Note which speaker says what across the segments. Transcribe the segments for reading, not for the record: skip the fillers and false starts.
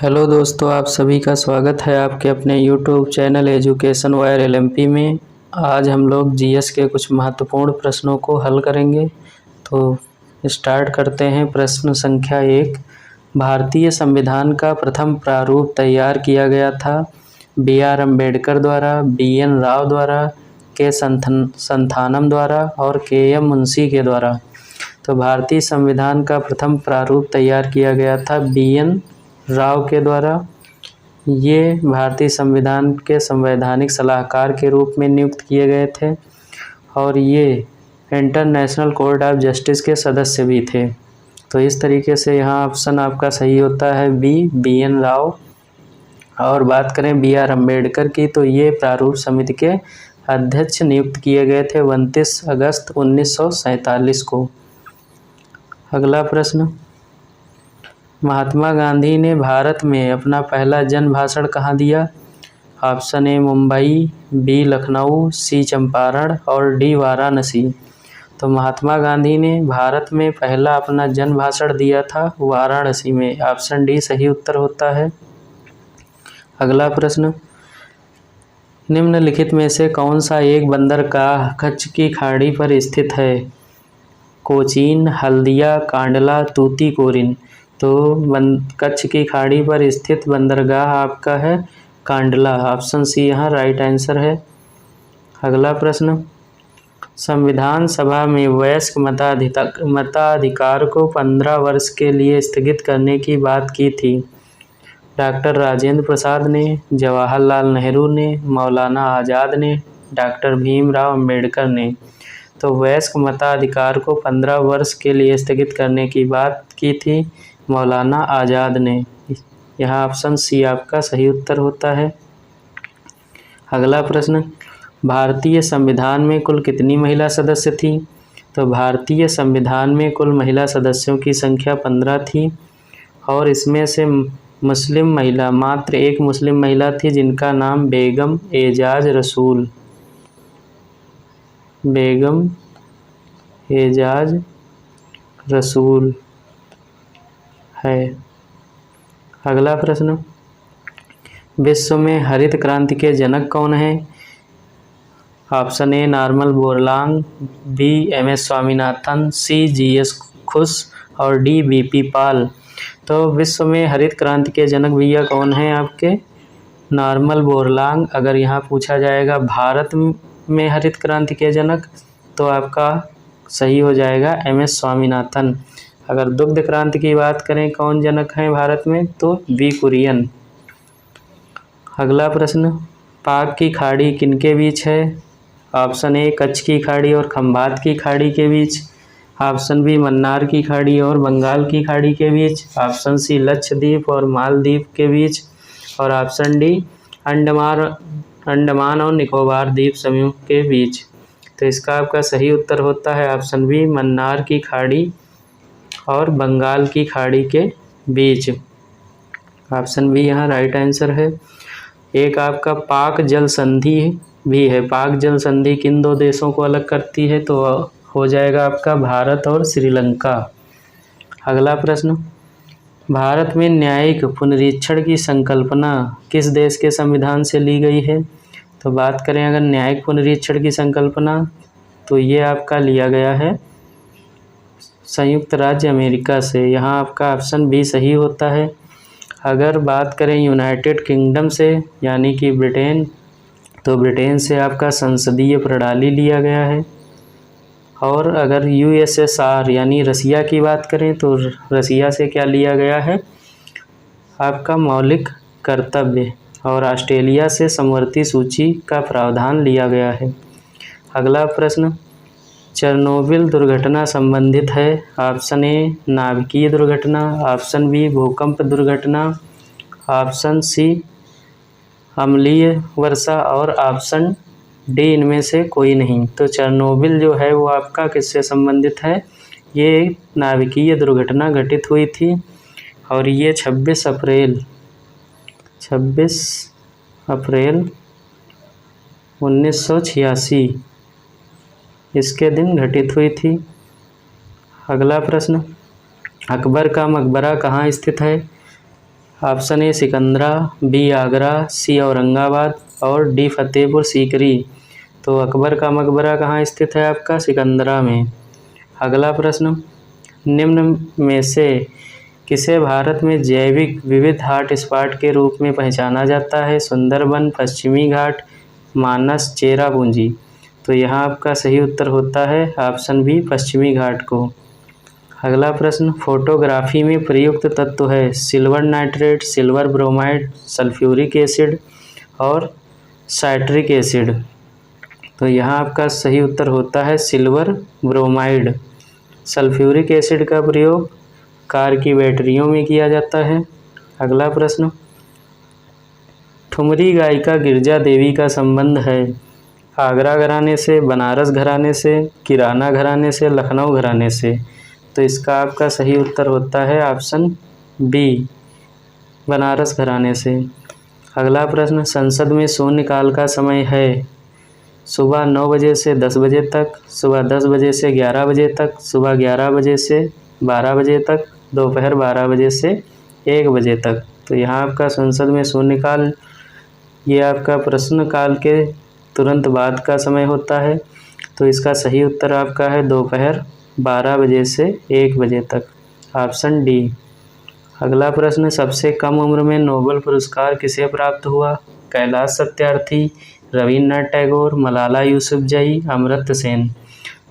Speaker 1: Hello दोस्तों, आप सभी का स्वागत है आपके अपने YouTube channel education wire LMP में। आज हम लोग जीएस के कुछ महत्वपूर्ण प्रश्नों को हल करेंगे। तो स्टार्ट करते हैं। प्रश्न संख्या 1। भारतीय संविधान का प्रथम प्रारूप तैयार किया गया था बी.आर. अम्बेडकर द्वारा, बी.एन. राव द्वारा, के संथानम द्वारा और के.एम. मुंशी के द्वारा। तो भारतीय संविधान का प्रथम प्रारूप तैयार किया गया था बी.एन. राव के द्वारा। ये भारतीय संविधान के संवैधानिक सलाहकार के रूप में नियुक्त किए गए थे और ये इंटरनेशनल कोर्ट ऑफ जस्टिस के सदस्य भी थे। तो इस तरीके से यहाँ ऑप्शन आपका सही होता है बी.एन. राव। और बात करें बी.आर. अम्बेडकर की, तो ये प्रारूप समिति के अध्यक्ष नियुक्त किए गए थे 29 अगस्त 1947 को। अगला प्रश्न, महात्मा गांधी ने भारत में अपना पहला जन भाषण कहाँ दिया? Option A Mumbai, B Lucknow, C Champaran और डी वाराणसी। तो महात्मा गांधी ने भारत में पहला अपना जन भाषण दिया था वाराणसी में। ऑप्शन डी सही उत्तर होता है। अगला प्रश्न, निम्नलिखित में से कौन सा एक बंदरगाह कच्छ की खाड़ी पर स्थित है? कोचीन, हल्दिया, कांडला, तूतीकोरिन। तो कच्छ की खाड़ी पर स्थित बंदरगाह आपका है कांडला। ऑप्शन सी यहाँ राइट आंसर है। अगला प्रश्न, संविधान सभा में वयस्क मताधिकार को 15 वर्ष के लिए स्थगित करने की बात की थी। डॉक्टर राजेंद्र प्रसाद ने, जवाहरलाल नेहरू ने, मौलाना आज़ाद ने, डॉक्टर भीमराव अम्बेडकर ने। तो वयस्क मताधिकार को 15 वर्ष के लिए स्थगित करने की बात की थी मौलाना आज़ाद ने। यहाँ ऑप्शन सी आपका सही उत्तर होता है। अगला प्रश्न, भारतीय संविधान में कुल कितनी महिला सदस्य थी? तो भारतीय संविधान में कुल महिला सदस्यों की संख्या 15 थी और इसमें से मुस्लिम महिला, मात्र एक मुस्लिम महिला थी जिनका नाम बेगम एजाज रसूल है। अगला प्रश्न, विश्व में हरित क्रांति के जनक कौन हैं? Option A Norman Borlaug, B M S. Swaminathan, C G S. Khush और डी बी.पी. पाल। तो विश्व में हरित क्रांति के जनक भैया कौन हैं आपके? Norman Borlaug. अगर यहाँ पूछा जाएगा भारत में हरित क्रांति के जनक, तो आपका सही हो जाएगा एम.एस. स्वामीनाथन। अगर दुग्ध क्रांति की बात करें कौन जनक हैं भारत में, तो बी कुरियन। अगला प्रश्न, पाक की खाड़ी किनके बीच है? ऑप्शन ए कच्छ की खाड़ी और खंबात की खाड़ी के बीच। ऑप्शन बी मन्नार की खाड़ी और बंगाल की खाड़ी के बीच। ऑप्शन सी लक्षद्वीप और मालदीव के बीच। और ऑप्शन डी अंडमान और निकोबार द्वीप समूह के बीच। तो इसका आपका सही उत्तर होता है ऑप्शन बी मन्नार की खाड़ी और बंगाल की खाड़ी के बीच। ऑप्शन बी यहाँ राइट आंसर है। एक आपका पाक जल संधि भी है। पाक जल संधि किन दो देशों को अलग करती है? तो हो जाएगा आपका भारत और श्रीलंका। अगला प्रश्न, भारत में न्यायिक पुनरीक्षण की संकल्पना किस देश के संविधान से ली गई है? तो बात करें अगर न्यायिक पुनरीक्षण की संकल्पना, तो ये आपका लिया गया है संयुक्त राज्य अमेरिका से। यहाँ आपका ऑप्शन बी सही होता है। अगर बात करें यूनाइटेड किंगडम से यानी कि ब्रिटेन, तो ब्रिटेन से आपका संसदीय प्रणाली लिया गया है। और अगर यूएसएसआर यानी रसिया की बात करें, तो रसिया से क्या लिया गया है? आपका मौलिक कर्तव्य। और ऑस्ट्रेलिया से समवर्ती सूची का प्रावधान लिया गया है। अगला प्रश्न, चेरनोबिल दुर्घटना संबंधित है। ऑप्शन ए नाभिकीय दुर्घटना, ऑप्शन बी भूकंप दुर्घटना, ऑप्शन सी अम्लीय वर्षा और ऑप्शन डी इनमें से कोई नहीं। तो चेरनोबिल जो है वो आपका किससे संबंधित है? ये नाभिकीय दुर्घटना घटित हुई थी और ये 26 अप्रैल 1986 इसके दिन घटित हुई थी। अगला प्रश्न, अकबर का मकबरा कहाँ स्थित है? Option A Sikandra, B Agra, C Aurangabad और डी फतेहपुर सीकरी। तो अकबर का मकबरा कहाँ स्थित है आपका? सिकंदरा में। अगला प्रश्न, निम्न में से किसे भारत में जैविक विविध हॉट स्पॉट के रूप में पहचाना जाता है? सुंदरबन, पश्चिमी घाट, मानस, चेरापूंजी। तो यहाँ आपका सही उत्तर होता है ऑप्शन बी पश्चिमी घाट को। अगला प्रश्न, फोटोग्राफी में प्रयुक्त तत्व है silver nitrate, silver bromide, sulphuric acid और साइट्रिक एसिड। तो यहाँ आपका सही उत्तर होता है सिल्वर ब्रोमाइड। सल्फ्यूरिक एसिड का प्रयोग कार की बैटरियों में किया जाता है। अगला प्रश्न, ठुमरी गायिका गिरजा देवी का संबंध है आगरा घराने से, बनारस घराने से, किराना घराने से, लखनऊ घराने से। तो इसका आपका सही उत्तर होता है ऑप्शन बी बनारस घराने से। अगला प्रश्न, संसद में शून्यकाल का समय है सुबह 9 बजे से 10 बजे तक, सुबह 10 बजे से 11 बजे तक, सुबह 11 बजे से 12 बजे तक, दोपहर 12 बजे से 1 बजे तक। तो यहाँ आपका संसद में शून्यकाल ये आपका प्रश्नकाल के तुरंत बाद का समय होता है। तो इसका सही उत्तर आपका है दोपहर 12 बजे से 1 बजे तक, ऑप्शन डी। अगला प्रश्न, सबसे कम उम्र में नोबेल पुरस्कार किसे प्राप्त हुआ? कैलाश सत्यार्थी, रविन्द्रनाथ टैगोर, मलाला यूसुफजई, अमर्त्य सेन।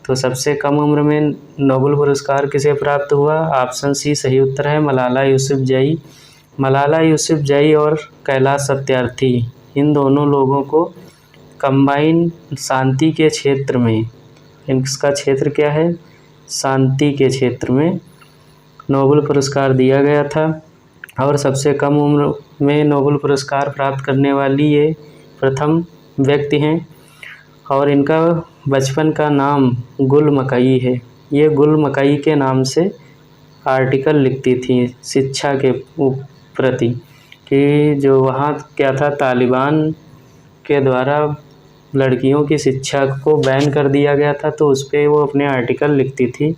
Speaker 1: तो सबसे कम उम्र में नोबेल पुरस्कार किसे प्राप्त हुआ? ऑप्शन सी सही उत्तर है मलाला यूसुफजई। मलाला यूसुफजई और कैलाश सत्यार्थी इन दोनों लोगों को कंबाइन शांति के क्षेत्र में, इनका क्षेत्र क्या है? शांति के क्षेत्र में नोबेल पुरस्कार दिया गया था। और सबसे कम उम्र में नोबेल पुरस्कार प्राप्त करने वाली ये प्रथम व्यक्ति हैं। और इनका बचपन का नाम गुल मकई है। ये गुल मकई के नाम से आर्टिकल लिखती थी शिक्षा के प्रति, कि जो वहाँ क्या था, तालिबान के द्वारा लड़कियों की शिक्षा को बैन कर दिया गया था, तो उस पर वो अपने आर्टिकल लिखती थी।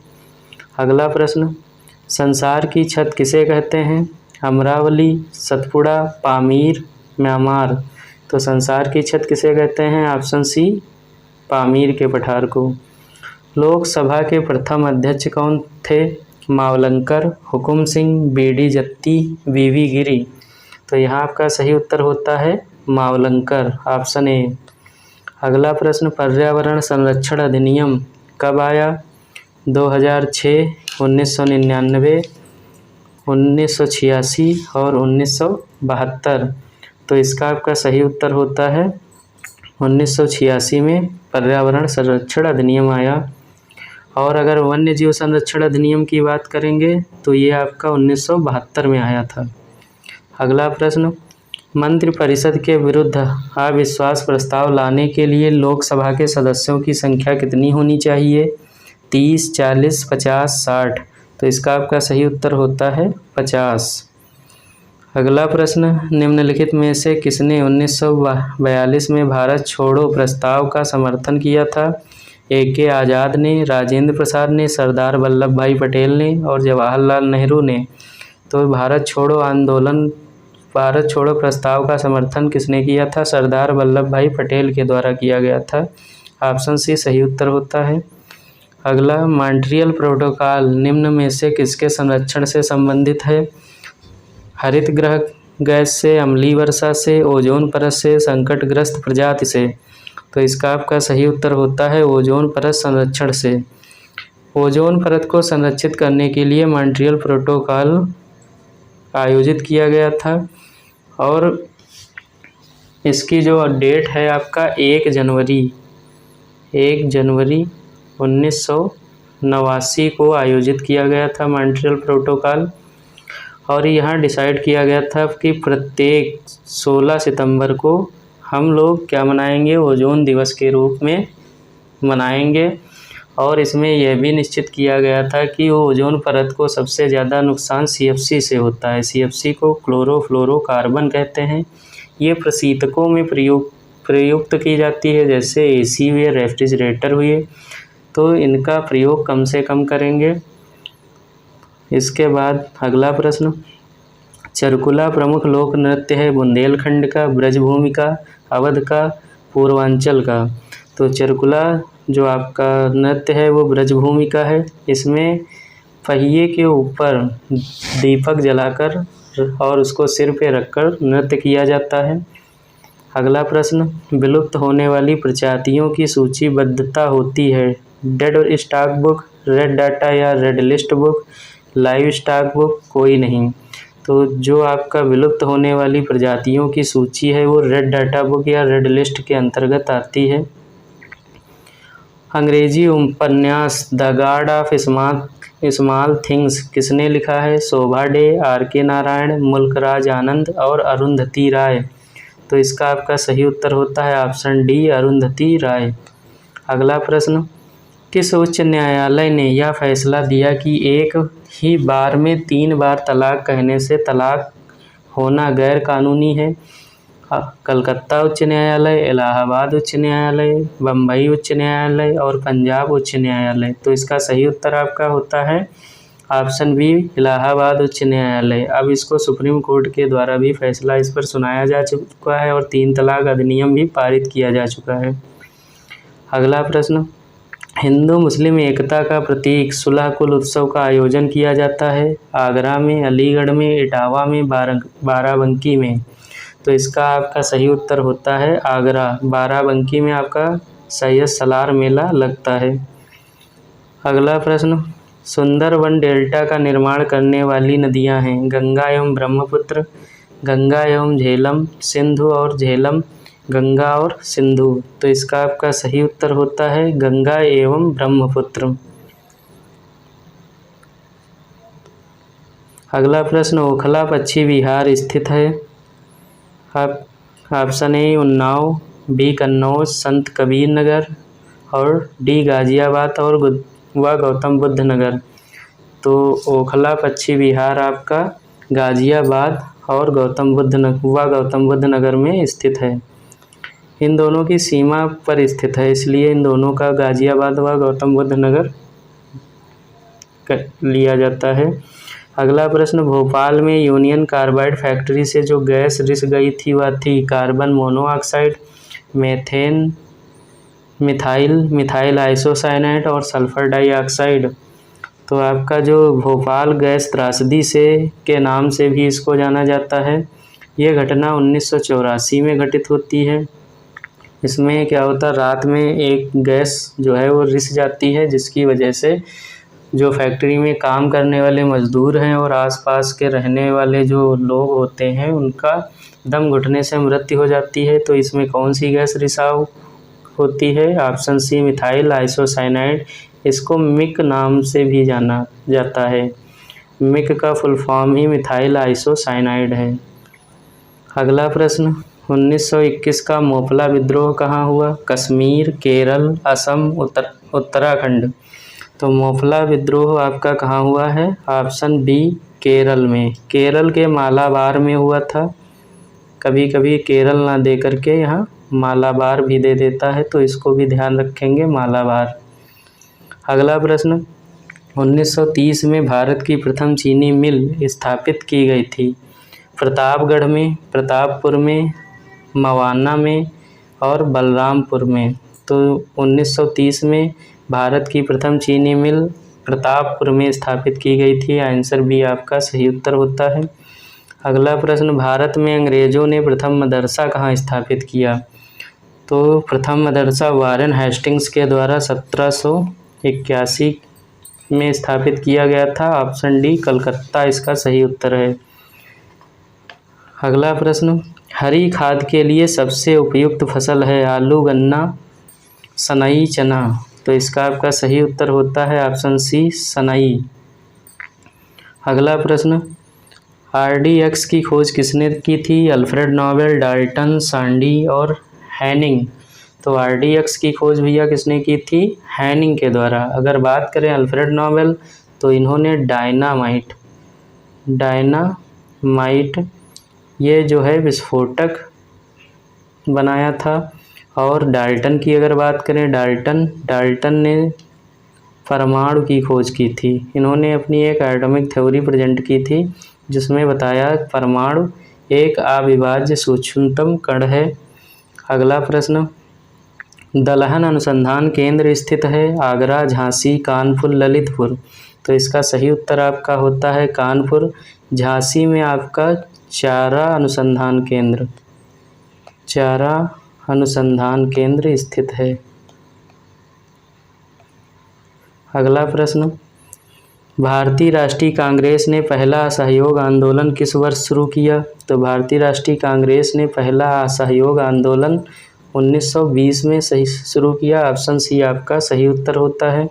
Speaker 1: अगला प्रश्न, संसार की छत किसे कहते हैं? अमरावली, सतपुड़ा, पामीर, म्यांमार। तो संसार की छत किसे कहते हैं? ऑप्शन सी पामीर के पठार को। लोकसभा के प्रथम अध्यक्ष कौन थे? मावलंकर, हुकुम सिंह, बीडी जत्ती, वीवी गिरी। तो यहाँ आपका सही उत्तर होता है मावलंकर, ऑप्शन ए। अगला प्रश्न, पर्यावरण संरक्षण अधिनियम कब आया? 2006, 1999, 1986 और 1972। तो इसका आपका सही उत्तर होता है 1986 में पर्यावरण संरक्षण अधिनियम आया। और अगर वन्य जीव संरक्षण अधिनियम की बात करेंगे तो ये आपका 1972 में आया था। अगला प्रश्न, मंत्रिपरिषद के विरुद्ध अविश्वास प्रस्ताव लाने के लिए लोकसभा के सदस्यों की संख्या कितनी होनी चाहिए? 30, 40, 50, 60। तो इसका आपका सही उत्तर होता है 50। अगला प्रश्न, निम्नलिखित में से किसने 1942 में भारत छोड़ो प्रस्ताव का समर्थन किया था? A.K. आज़ाद ने, राजेंद्र प्रसाद ने, सरदार वल्लभ भाई पटेल ने और जवाहरलाल नेहरू ने। तो भारत छोड़ो प्रस्ताव का समर्थन किसने किया था? सरदार वल्लभ भाई पटेल के द्वारा किया गया था, ऑप्शन सी सही उत्तर होता है। अगला, मॉन्ट्रियल प्रोटोकॉल निम्न में से किसके संरक्षण से संबंधित है? हरित गृह गैस से, अम्लीय वर्षा से, ओजोन परत से, संकटग्रस्त प्रजाति से। तो इसका आपका सही उत्तर होता है ओजोन परत संरक्षण से। ओजोन परत को संरक्षित करने के लिए मॉन्ट्रियल प्रोटोकॉल आयोजित किया गया था। और इसकी जो डेट है आपका 1 जनवरी 1989 को आयोजित किया गया था मॉन्ट्रियल प्रोटोकॉल। और यहाँ डिसाइड किया गया था कि प्रत्येक 16 सितंबर को हम लोग क्या मनाएंगे? ओजोन दिवस के रूप में मनाएंगे। और इसमें यह भी निश्चित किया गया था कि ओजोन परत को सबसे ज़्यादा नुकसान CFC से होता है। CFC को क्लोरोफ्लोरोकार्बन कहते हैं। ये प्रशीतकों में प्रयुक्त की जाती है, जैसे AC हुए, रेफ्रिजरेटर हुए। तो इनका प्रयोग कम से कम करेंगे। इसके बाद अगला प्रश्न, चरकुला प्रमुख लोक नृत्य है बुंदेलखंड का, ब्रजभूमि का, अवध का, पूर्वांचल का। तो चरकुला जो आपका नृत्य है वो ब्रजभूमि का है। इसमें पहिए के ऊपर दीपक जलाकर और उसको सिर पे रखकर नृत्य किया जाता है। अगला प्रश्न, विलुप्त होने वाली प्रजातियों की सूचीबद्धता होती है। Dead stock book, red data या red list book, live stock book, कोई नहीं। तो जो आपका विलुप्त होने वाली प्रजातियों की सूची है वो रेड डाटा बुक या रेड लिस्ट के अंतर्गत आती है। अंग्रेजी उपन्यास the God of small things किसने लिखा है? शोभा डे, R.K. नारायण, मुल्कराज आनंद और अरुंधति राय। तो इसका आपका सही उत्तर होता है ऑप्शन डी, अरुंधति राय। अगला प्रश्न, किस उच्च न्यायालय ने यह फैसला दिया कि एक ही बार में 3 बार तलाक कहने से तलाक होना गैर कानूनी है? कलकत्ता उच्च न्यायालय, इलाहाबाद उच्च न्यायालय, बम्बई उच्च न्यायालय और पंजाब उच्च न्यायालय। तो इसका सही उत्तर आपका होता है ऑप्शन बी, इलाहाबाद उच्च न्यायालय। अब इसको सुप्रीम कोर्ट के द्वारा भी फैसला इस पर सुनाया जा चुका है और 3 तलाक अधिनियम भी पारित किया जा चुका है। अगला प्रश्न, हिंदू मुस्लिम एकता का प्रतीक सुलह-कुल उत्सव का आयोजन किया जाता है। आगरा में, अलीगढ़ में, इटावा में, बाराबंकी में। तो इसका आपका सही उत्तर होता है आगरा। बाराबंकी में आपका सैयद सलार मेला लगता है। अगला प्रश्न, सुंदरबन डेल्टा का निर्माण करने वाली नदियां हैं गंगा एवं ब्रह्मपुत्र, गंगा एवं झेलम, सिंधु और झेलम, गंगा और सिंधु। तो इसका आपका सही उत्तर होता है गंगा एवं ब्रह्मपुत्र। अगला प्रश्न, ओखला पक्षी विहार स्थित है? Option A Unnao, B Kannauj, Sant Kabir नगर और डी गाजियाबाद और गौतम बुद्ध नगर। तो ओखला पक्षी विहार आपका गाजियाबाद और गौतम बुद्ध नगर में स्थित है। इन दोनों की सीमा पर स्थित है, इसलिए इन दोनों का गाजियाबाद व गौतम बुद्ध नगर लिया जाता है। अगला प्रश्न, भोपाल में यूनियन कार्बाइड फैक्ट्री से जो गैस रिस गई थी वह थी carbon monoxide, methane, methyl isocyanate और सल्फर डाइऑक्साइड। तो आपका जो भोपाल गैस त्रासदी से के नाम से भी इसको जाना जाता है। ये घटना 1984 में घटित होती है। इसमें क्या होता है, रात में एक गैस जो है वो रिस जाती है, जिसकी वजह से जो फैक्ट्री में काम करने वाले मजदूर हैं और आसपास के रहने वाले जो लोग होते हैं उनका दम घुटने से मृत्यु हो जाती है। तो इसमें कौन सी गैस रिसाव होती है? Option C, methyl isocyanide. इसको मिक नाम से भी जाना जाता है। मिक का फुल फॉर्म ही मिथाइल आइसोसाइनाइड है। अगला प्रश्न, 1921 का मोपला विद्रोह कहाँ हुआ? कश्मीर, केरल, असम, उत्तराखंड। तो मोपला विद्रोह आपका कहाँ हुआ है? ऑप्शन बी, केरल में। केरल के मालाबार में हुआ था। कभी कभी केरल ना दे करके यहाँ मालाबार भी दे देता है, तो इसको भी ध्यान रखेंगे, मालाबार। अगला प्रश्न, 1930 में भारत की प्रथम चीनी मिल स्थापित की गई थी। प्रतापगढ़ में, प्रतापपुर में, मवाना में और बलरामपुर में। तो 1930 में भारत की प्रथम चीनी मिल प्रतापपुर में स्थापित की गई थी। आंसर बी आपका सही उत्तर होता है। अगला प्रश्न, भारत में अंग्रेजों ने प्रथम मदरसा कहाँ स्थापित किया? तो प्रथम मदरसा वारेन हेस्टिंग्स के द्वारा 1781 में स्थापित किया गया था। ऑप्शन डी, कलकत्ता इसका सही उत्तर है। अगला प्रश्न, हरी खाद के लिए सबसे उपयुक्त फसल है? आलू, गन्ना, सनई, चना। तो इसका आपका सही उत्तर होता है ऑप्शन सी, सनई। अगला प्रश्न, RDX की खोज किसने की थी? अल्फ्रेड नोबेल, डाल्टन, सांडी और हैनिंग। तो RDX की खोज भैया किसने की थी? हैनिंग के द्वारा। अगर बात करें अल्फ्रेड नोबेल तो इन्होंने डायनामाइट ये जो है विस्फोटक बनाया था। और डाल्टन की अगर बात करें, डाल्टन ने परमाणु की खोज की थी। इन्होंने अपनी एक एटॉमिक थ्योरी प्रेजेंट की थी जिसमें बताया परमाणु एक अविभाज्य सूक्ष्मतम कण है। अगला प्रश्न, दलहन अनुसंधान केंद्र स्थित है आगरा, झांसी, कानपुर, ललितपुर। तो इसका सही उत्तर आपका होता है कानपुर। झांसी में आपका चारा अनुसंधान केंद्र स्थित है। अगला प्रश्न, भारतीय राष्ट्रीय कांग्रेस ने पहला असहयोग आंदोलन किस वर्ष शुरू किया? तो भारतीय राष्ट्रीय कांग्रेस ने पहला असहयोग आंदोलन 1920 में शुरू किया। ऑप्शन सी आपका सही उत्तर होता है।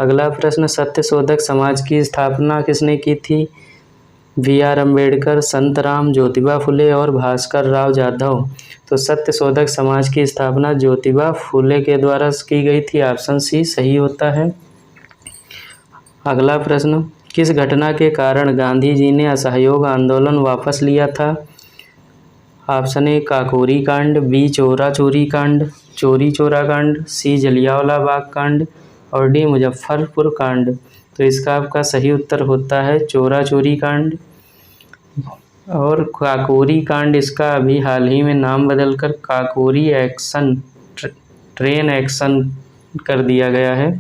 Speaker 1: अगला प्रश्न, सत्यशोधक समाज की स्थापना किसने की थी? BR अम्बेडकर, संतराम, ज्योतिबा फुले और भास्कर राव जाधव। तो सत्यशोधक समाज की स्थापना ज्योतिबा फुले के द्वारा की गई थी। ऑप्शन सी सही होता है। अगला प्रश्न, किस घटना के कारण गांधी जी ने असहयोग आंदोलन वापस लिया था? ऑप्शन ए काकोरी कांड, बी चोरी चोरा कांड, सी जलियांवाला बाग कांड और डी मुजफ्फरपुर कांड। तो इसका आपका सही उत्तर होता है चोरी कांड। और काकोरी कांड इसका अभी हाल ही में नाम बदलकर काकोरी ट्रेन एक्शन कर दिया गया है।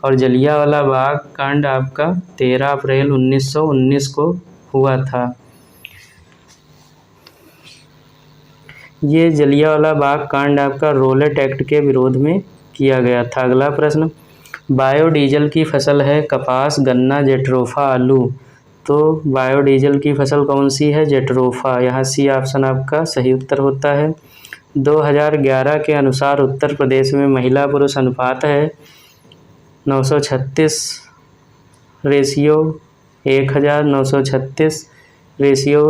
Speaker 1: और जलियांवाला बाग कांड आपका 13 अप्रैल 1919 को हुआ था। ये जलियांवाला बाग कांड आपका रोलेट एक्ट के विरोध में किया गया था। अगला प्रश्न, बायोडीजल की फसल है कपास, गन्ना, जेट्रोफा, आलू। तो बायोडीजल की फसल कौन सी है? जेट्रोफा। यहाँ सी ऑप्शन आपका सही उत्तर होता है। 2011 के अनुसार उत्तर प्रदेश में महिला पुरुष अनुपात है 936 रेशियो 1000, 936 रेशियो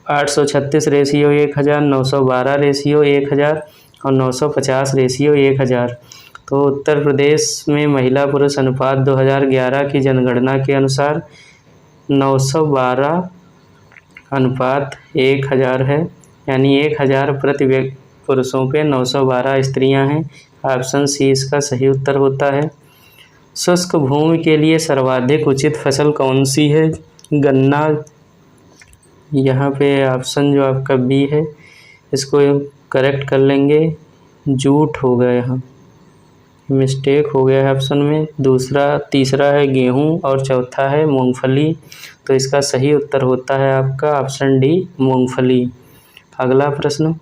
Speaker 1: 836 रेशियो 1000, 912 रेशियो 1000 और 950 रेशियो 1000। तो उत्तर प्रदेश में महिला पुरुष अनुपात 2011 की जनगणना के अनुसार 912 अनुपात 1000 है, यानी 1000 प्रति पुरुषों पे 912 स्त्रियां हैं। ऑप्शन सी इसका सही उत्तर होता है। शुष्क भूमि के लिए सर्वाधिक उचित फसल कौन सी है? गन्ना। यहाँ पे ऑप्शन जो आपका बी है इसको करेक्ट कर लेंगे, जूट हो गया, यहाँ मिस्टेक हो गया है ऑप्शन में। तीसरा है गेहूं और चौथा है मूंगफली। तो इसका सही उत्तर होता है आपका ऑप्शन डी मूंगफली। अगला प्रश्न,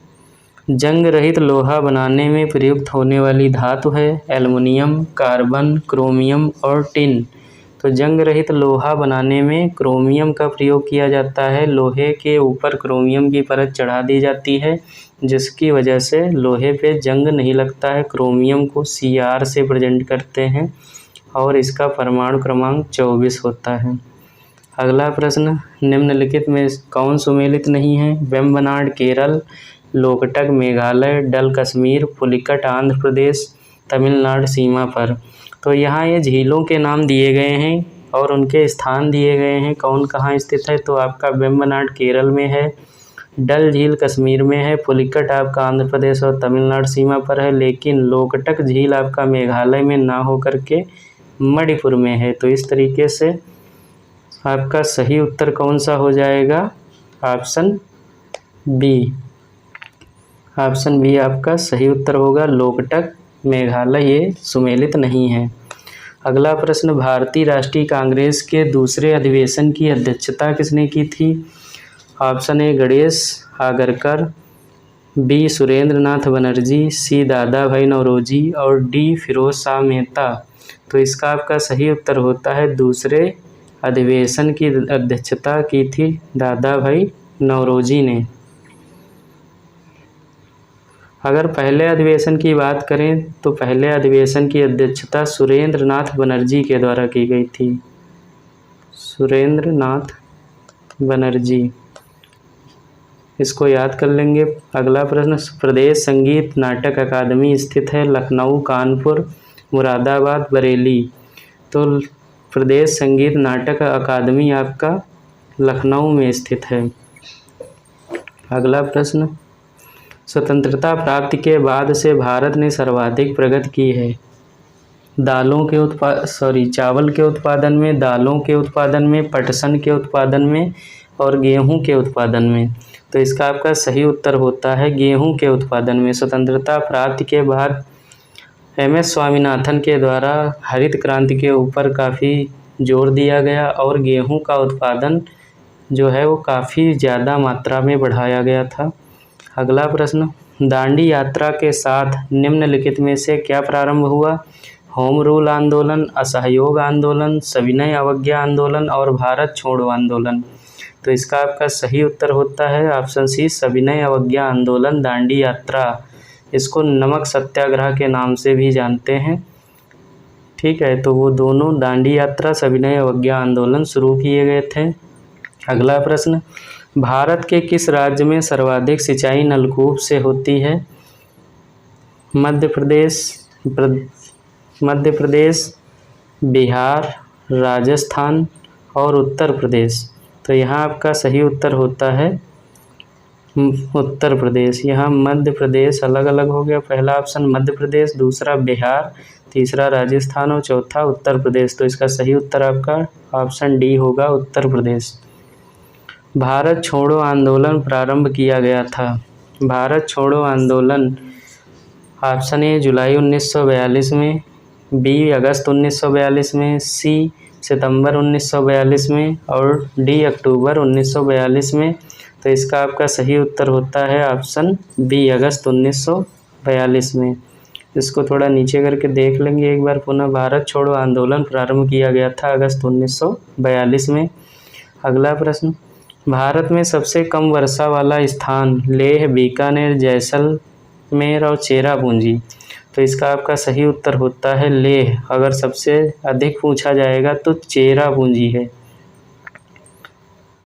Speaker 1: जंग रहित लोहा बनाने में प्रयुक्त होने वाली धातु है एल्युमिनियम, कार्बन, क्रोमियम और टिन। तो जंग रहित लोहा बनाने में क्रोमियम का प्रयोग किया जाता है। लोहे के ऊपर क्रोमियम की परत चढ़ा दी जाती है, जिसकी वजह से लोहे पे जंग नहीं लगता है। क्रोमियम को Cr से प्रेजेंट करते हैं और इसका परमाणु क्रमांक 24 होता है। अगला प्रश्न, निम्नलिखित में कौन सुमेलित नहीं है? वेम्बनाड केरल, लोकटक मेघालय, डल कश्मीर, पुलिकट आंध्र प्रदेश, तमिलनाडु सीमा पर। तो यहाँ ये झीलों के नाम दिए गए हैं और उनके स्थान दिए गए हैं, कौन कहाँ स्थित है। तो आपका वेम्बनाड केरल में है, डल झील कश्मीर में है, पुलिकट आपका आंध्र प्रदेश और तमिलनाडु सीमा पर है, लेकिन लोकटक झील आपका मेघालय में ना होकर के मणिपुर में है। तो इस तरीके से आपका सही उत्तर कौन सा हो जाएगा? Option B. ऑप्शन बी आपका सही उत्तर होगा, लोकटक मेघालय ये सुमेलित नहीं है। अगला प्रश्न, भारतीय राष्ट्रीय कांग्रेस के दूसरे अधिवेशन की अध्यक्षता किसने की थी? Option A Ganesh Agarkar, B Surendranath Banerjee, C Dadabhai Naoroji और डी फिरोज शाह मेहता। तो इसका आपका सही उत्तर होता है दूसरे अधिवेशन की अध्यक्षता की थी दादा भाई नौरोजी ने। अगर पहले अधिवेशन की बात करें तो पहले अधिवेशन की अध्यक्षता सुरेंद्र नाथ बनर्जी के द्वारा की गई थी। सुरेंद्र नाथ बनर्जी, इसको याद कर लेंगे। अगला प्रश्न, प्रदेश संगीत नाटक अकादमी स्थित है लखनऊ, कानपुर, मुरादाबाद, बरेली। तो प्रदेश संगीत नाटक अकादमी आपका लखनऊ में स्थित है। अगला प्रश्न, स्वतंत्रता प्राप्ति के बाद से भारत ने सर्वाधिक प्रगति की है। चावल के उत्पादन में, दालों के उत्पादन में, पटसन के उत्पादन में और गेहूं के उत्पादन में। तो इसका आपका सही उत्तर होता है गेहूं के उत्पादन में। स्वतंत्रता प्राप्ति के बाद एम.एस. स्वामीनाथन के द्वारा हरित क्रांति के ऊपर काफ़ी जोर दिया गया और गेहूं का उत्पादन जो है वो काफ़ी ज़्यादा मात्रा में बढ़ाया गया था। अगला प्रश्न, दांडी यात्रा के साथ निम्नलिखित में से क्या प्रारंभ हुआ? होम रूल आंदोलन, असहयोग आंदोलन, सविनय अवज्ञा आंदोलन और भारत छोड़ो आंदोलन। तो इसका आपका सही उत्तर होता है ऑप्शन सी, सविनय अवज्ञा आंदोलन। दांडी यात्रा, इसको नमक सत्याग्रह के नाम से भी जानते हैं। ठीक है, तो वो दोनों दांडी यात्रा, सविनय अवज्ञा आंदोलन शुरू किए गए थे। अगला प्रश्न, भारत के किस राज्य में सर्वाधिक सिंचाई नलकूप से होती है? मध्य प्रदेश, बिहार, राजस्थान और उत्तर प्रदेश। तो यहाँ आपका सही उत्तर होता है उत्तर प्रदेश। यहाँ मध्य प्रदेश अलग अलग हो गया, पहला ऑप्शन मध्य प्रदेश, दूसरा बिहार, तीसरा राजस्थान और चौथा उत्तर प्रदेश। तो इसका सही उत्तर आपका ऑप्शन डी होगा, उत्तर प्रदेश। भारत छोड़ो आंदोलन प्रारंभ किया गया था। भारत छोड़ो आंदोलन ऑप्शन ए जुलाई 1942 में, बी अगस्त 1942 में, सी सितंबर 1942 में और डी अक्टूबर 1942 में। तो इसका आपका सही उत्तर होता है ऑप्शन बी, अगस्त 1942 में। इसको थोड़ा नीचे करके देख लेंगे एक बार पुनः। भारत छोड़ो आंदोलन प्रारंभ किया गया था अगस्त 1942 में। अगला प्रश्न, भारत में सबसे कम वर्षा वाला स्थान लेह, बीकानेर, जैसलमेर और चेरापूंजी। तो इसका आपका सही उत्तर होता है लेह। अगर सबसे अधिक पूछा जाएगा तो चेरापूंजी है।